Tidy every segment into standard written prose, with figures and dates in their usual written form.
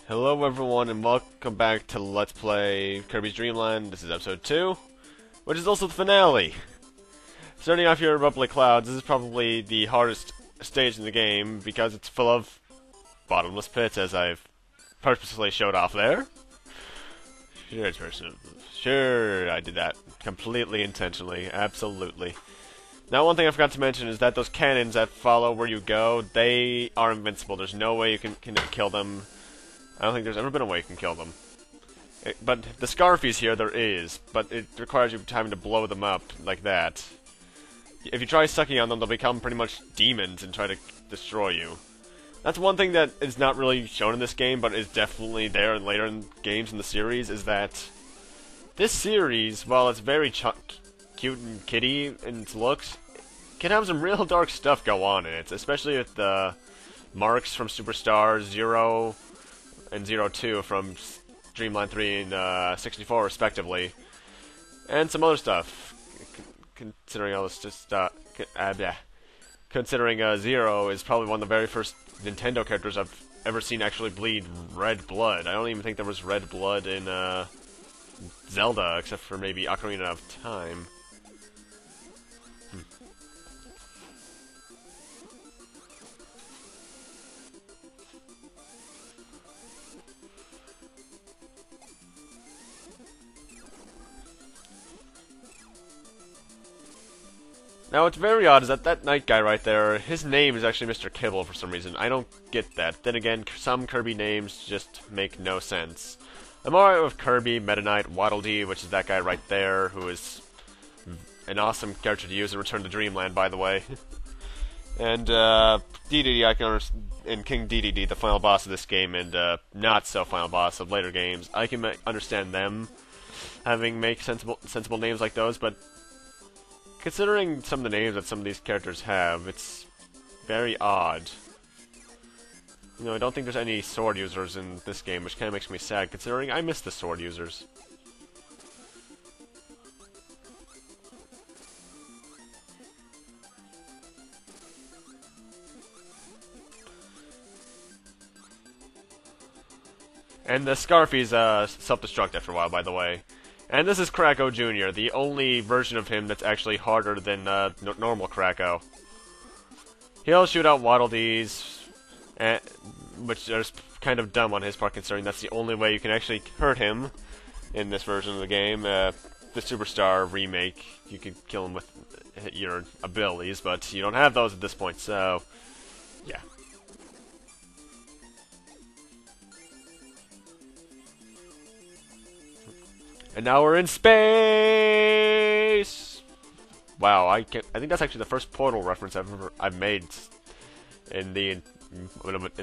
Hello everyone and welcome back to Let's Play Kirby's Dream Land. This is episode 2, which is also the finale. Starting off here in Rumbly Clouds, this is probably the hardest stage in the game because it's full of bottomless pits, as I've purposely showed off there. Sure, I did that completely intentionally, absolutely. Now, one thing I forgot to mention is that those cannons that follow where you go, they are invincible. There's no way you can kill them. I don't think there's ever been a way you can kill them. But the Scarfies here, there is, but it requires you having to blow them up like that. If you try sucking on them, they'll become pretty much demons and try to destroy you. That's one thing that is not really shown in this game, but is definitely there and later in games in the series, is that this series, while it's very cute and kitty in its looks, can have some real dark stuff go on in it, especially with the marks from Super Star, Zero, and 02 from Dreamland 3 and 64 respectively, and some other stuff. Considering all this considering Zero is probably one of the very first Nintendo characters I've ever seen actually bleed red blood. I don't even think there was red blood in Zelda, except for maybe Ocarina of Time. Now, what's very odd is that knight guy right there, his name is actually Mr. Kibble for some reason. I don't get that. Then again, some Kirby names just make no sense. I'm alright with Kirby, Meta Knight, Waddle Dee, which is that guy right there, who is an awesome character to use in Return to Dreamland, by the way. And, DDD, I can understand, and King DDD, the final boss of this game, and, not so final boss of later games, I can understand them having sensible names like those, but considering some of the names that some of these characters have, it's very odd. You know, I don't think there's any sword users in this game, which kind of makes me sad, considering I miss the sword users. And the Scarfies self-destruct after a while, by the way. And this is Kracko Jr., the only version of him that's actually harder than normal Kracko. He'll shoot out Waddle Dees, which is kind of dumb on his part, considering that's the only way you can actually hurt him in this version of the game. The Super Star Remake, you can kill him with your abilities, but you don't have those at this point, so yeah. And now we're in space. Wow, I think that's actually the first Portal reference I've made in the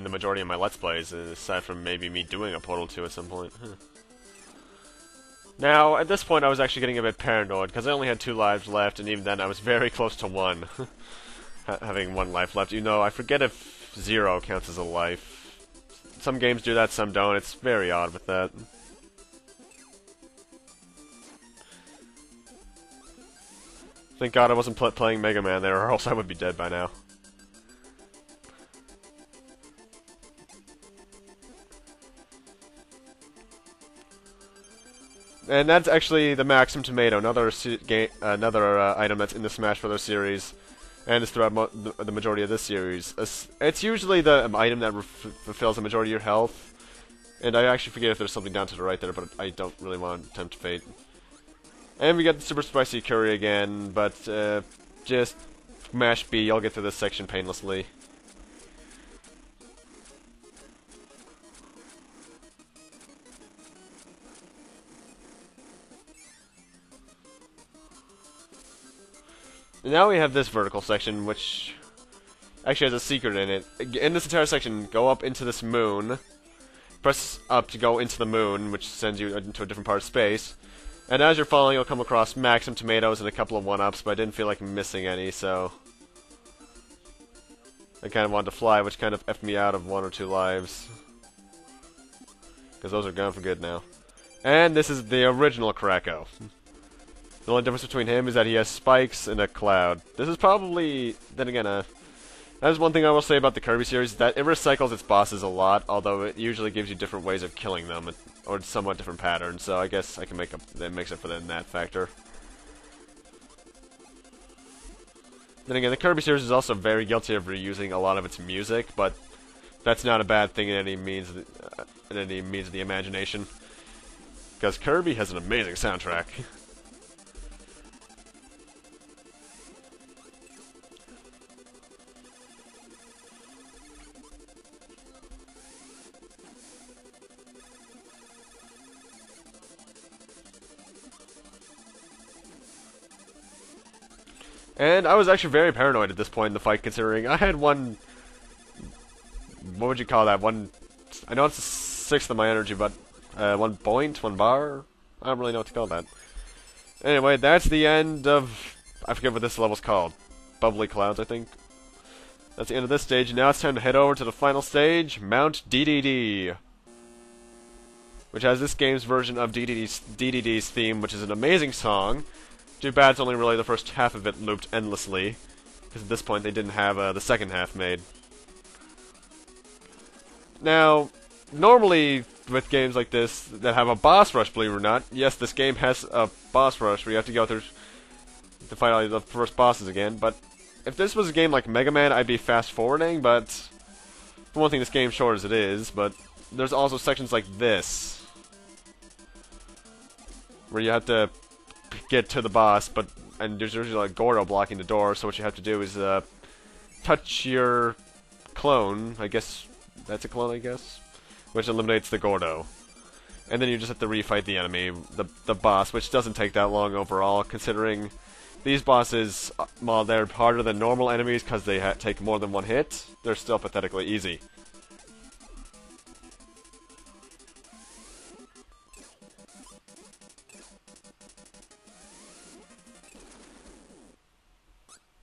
majority of my Let's Plays, aside from maybe me doing a Portal 2 at some point. Now, at this point, I was actually getting a bit paranoid because I only had 2 lives left, and even then, I was very close to 1, having 1 life left. You know, I forget if 0 counts as a life. Some games do that, some don't. It's very odd with that. Thank God I wasn't playing Mega Man there, or else I would be dead by now. And that's actually the Maxim Tomato, another item that's in the Smash Bros. Series, and is throughout the majority of this series. It's usually the item that fulfills the majority of your health, and I actually forget if there's something down to the right there, but I don't really want to tempt fate. And we got the super spicy curry again, but just mash B, you'll get through this section painlessly. And now we have this vertical section, which actually has a secret in it. In this entire section, go up into this moon, press up to go into the moon, which sends you into a different part of space. And as you're falling, you'll come across Maxim Tomatoes and a couple of 1-ups, but I didn't feel like missing any, so I kind of wanted to fly, which kind of effed me out of 1 or 2 lives. Because those are gone for good now. And this is the original Kracko. The only difference between him is that he has spikes and a cloud. This is probably, then again, That is one thing I will say about the Kirby series, that it recycles its bosses a lot, although it usually gives you different ways of killing them, or somewhat different patterns, so I guess I can make up that makes up for that factor. Then again, the Kirby series is also very guilty of reusing a lot of its music, but that's not a bad thing in any means of the imagination. Because Kirby has an amazing soundtrack. And I was actually very paranoid at this point in the fight, considering I had one... What would you call that? I know it's a sixth of my energy, but 1 point, 1 bar? I don't really know what to call that. Anyway, that's the end of... I forget what this level's called. Bubbly Clouds, I think. That's the end of this stage. Now it's time to head over to the final stage, Mount DDD. Which has this game's version of DDD's theme, which is an amazing song. Too bad it's only really the first half of it looped endlessly. Because at this point they didn't have the second half made. Now, normally with games like this that have a boss rush, believe it or not, yes, this game has a boss rush where you have to go through to fight all the first bosses again, but if this was a game like Mega Man, I'd be fast-forwarding, but for one thing, this game's short as it is, but there's also sections like this where you have to get to the boss, and there's usually like Gordo blocking the door, so what you have to do is touch your clone, I guess that's a clone, I guess, which eliminates the Gordo. And then you just have to refight the enemy, the boss, which doesn't take that long overall, considering these bosses, while they're harder than normal enemies because they take more than one hit, they're still pathetically easy.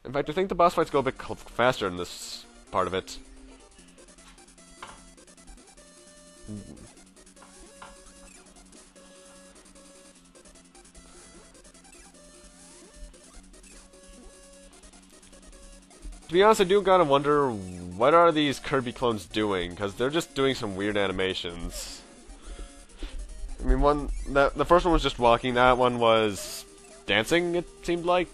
In fact, I think the boss fights go a bit faster in this part of it. To be honest, I do gotta wonder, what are these Kirby clones doing? Because they're just doing some weird animations. I mean, the first one was just walking, that one was dancing, it seemed like.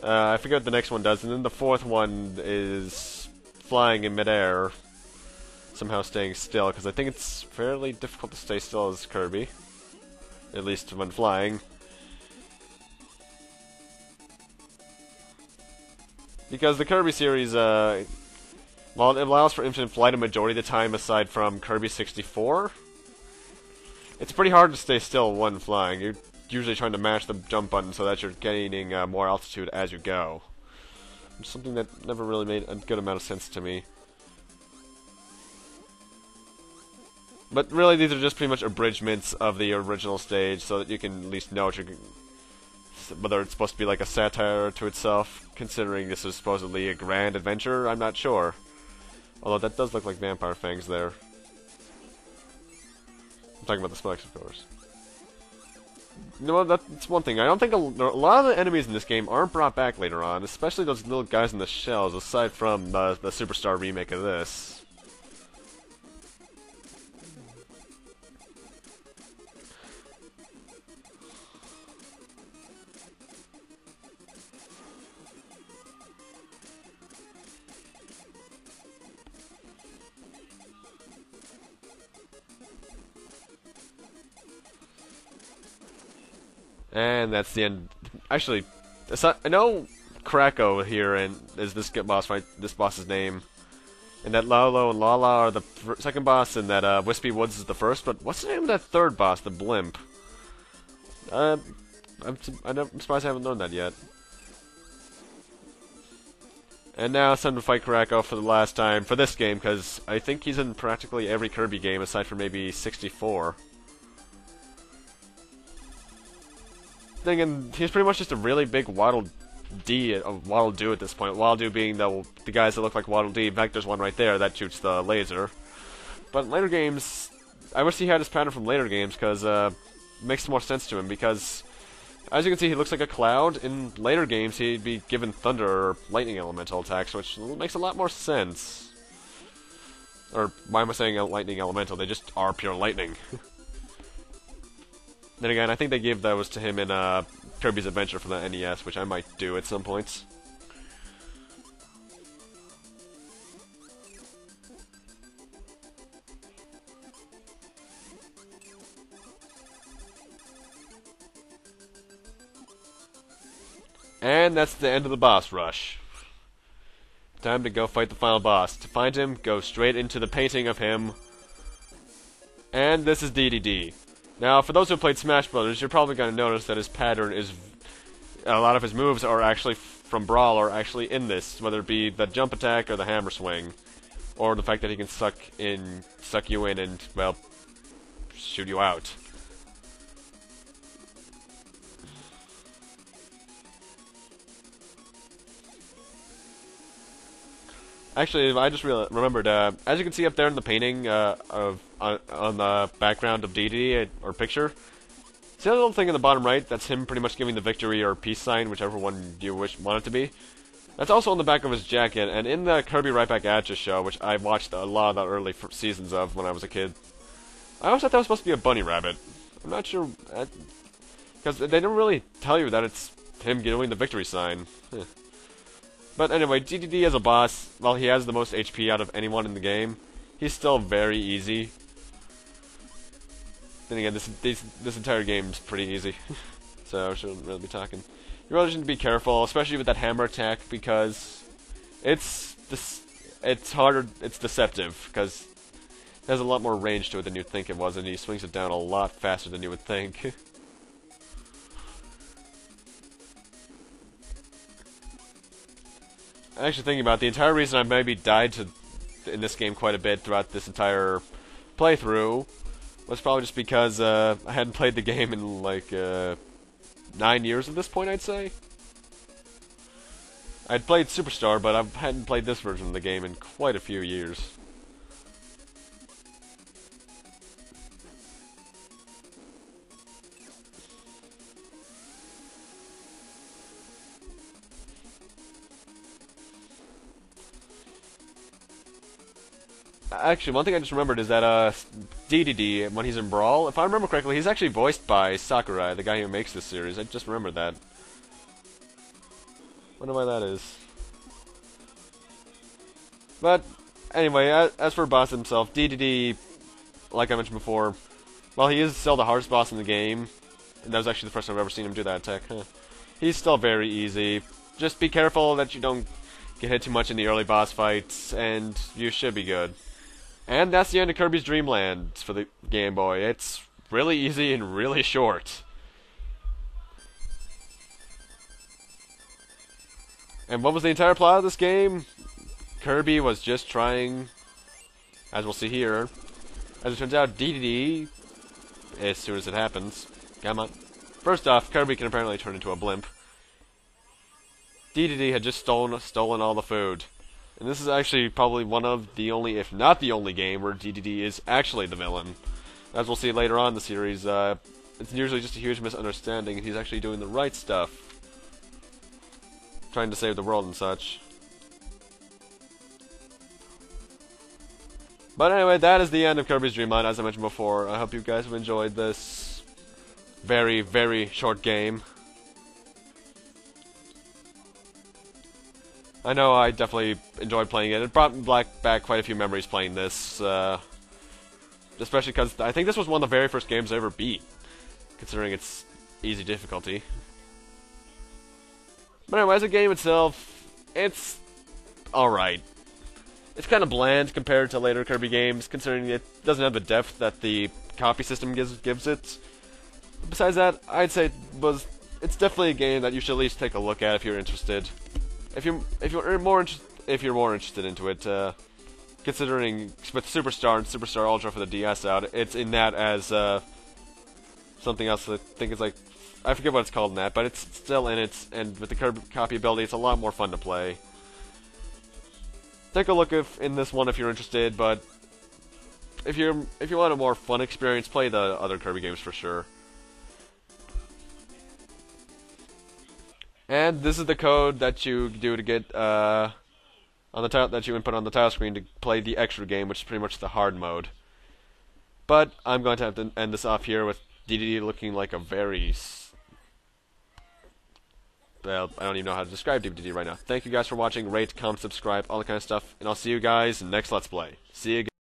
I forget what the next one does, and then the fourth one is flying in midair, somehow staying still, because I think it's fairly difficult to stay still as Kirby, at least when flying. Because the Kirby series, while it allows for infinite flight a majority of the time aside from Kirby 64, it's pretty hard to stay still when flying. You're usually trying to mash the jump button so that you're gaining more altitude as you go. It's something that never really made a good amount of sense to me. But really, these are just pretty much abridgments of the original stage, so that you can at least know what you're, whether it's supposed to be like a satire to itself, considering this is supposedly a grand adventure. I'm not sure. Although that does look like vampire fangs there. I'm talking about the spikes, of course. You know what, that's one thing. I don't think a lot of the enemies in this game aren't brought back later on, especially those little guys in the shells, aside from the Superstar remake of this. And that's the end. Actually, I know Krako here is this boss fight. This boss's name, and that Lolo and Lala are the second boss, and that Wispy Woods is the first. But what's the name of that third boss, the Blimp? I'm surprised I haven't learned that yet. And now it's time to fight Krako for the last time for this game, because I think he's in practically every Kirby game aside from maybe 64. And he's pretty much just a really big Waddle Dee at this point. Waddle Doo being the guys that look like Waddle Dee. In fact, there's one right there that shoots the laser. But in later games, I wish he had his pattern from later games, because it makes more sense to him, because As you can see, he looks like a cloud. In later games, he'd be given thunder or lightning elemental attacks, which makes a lot more sense. Or, why am I saying lightning elemental? They just are pure lightning. Then again, I think they gave those to him in Kirby's Adventure for the NES, which I might do at some points. And that's the end of the boss rush. Time to go fight the final boss. To find him, go straight into the painting of him. And this is DDD. Now, for those who played Smash Brothers, you're probably going to notice that his pattern is... A lot of his moves are actually from Brawl are actually in this, whether it be the jump attack or the hammer swing. Or the fact that he can suck you in and, well, shoot you out. Actually, I just remembered, as you can see up there in the painting on the background of DD or picture, see that little thing in the bottom right? That's him pretty much giving the victory or peace sign, whichever one you want it to be. That's also on the back of his jacket, and in the Kirby Right Back At Ya show, which I watched a lot of the early seasons of when I was a kid, I always thought that was supposed to be a bunny rabbit. I'm not sure, because they didn't really tell you that it's him doing the victory sign. But anyway, DDD as a boss, while he has the most HP out of anyone in the game, he's still very easy. Then again, this entire game's pretty easy, so I shouldn't really be talking. You really should be careful, especially with that hammer attack, because it's harder, it's deceptive, because it has a lot more range to it than you'd think it was, and he swings it down a lot faster than you would think. Actually, thinking about it, the entire reason I maybe died in this game quite a bit throughout this entire playthrough was probably just because I hadn't played the game in like 9 years at this point, I'd say. I'd played Superstar, but I hadn't played this version of the game in quite a few years. Actually, one thing I just remembered is that DDD, when he's in Brawl, if I remember correctly, he's actually voiced by Sakurai, the guy who makes this series. I just remembered that. Wonder why that is. But, anyway, as for boss himself, DDD, like I mentioned before, while he is still the hardest boss in the game, and that was actually the first time I've ever seen him do that attack, he's still very easy. Just be careful that you don't get hit too much in the early boss fights, and you should be good. And that's the end of Kirby's Dream Land for the Game Boy. It's really easy and really short. And what was the entire plot of this game? Kirby was just trying, as we'll see here, as it turns out, DDD, as soon as it happens, come on. First off, Kirby can apparently turn into a blimp. DDD had just stolen all the food. And this is actually probably one of the only, if not the only game where DDD is actually the villain. As we'll see later on in the series, it's usually just a huge misunderstanding, and he's actually doing the right stuff. Trying to save the world and such. But anyway, that is the end of Kirby's Dream Land, as I mentioned before. I hope you guys have enjoyed this very, very short game. I know I definitely enjoyed playing it. It brought back quite a few memories playing this, especially because I think this was one of the very first games I ever beat, considering its easy difficulty. But anyway, as a game itself, it's alright. It's kind of bland compared to later Kirby games, considering it doesn't have the depth that the copy system gives it. Besides that, I'd say it's definitely a game that you should at least take a look at if you're interested. If you're more interested into it, considering with Superstar and Superstar Ultra for the DS out, it's in that as something else. I think it's like, I forget what it's called in that, but it's still in it, and with the copy ability, it's a lot more fun to play. Take a look in this one if you're interested, but if you want a more fun experience, play the other Kirby games for sure. And this is the code that you do to get on the that you input on the title screen to play the extra game, which is pretty much the hard mode. But I'm going to have to end this off here with DDD looking like a very... Well, I don't even know how to describe DDD right now. Thank you guys for watching. Rate, comment, subscribe, all that kind of stuff. And I'll see you guys next Let's Play. See you again.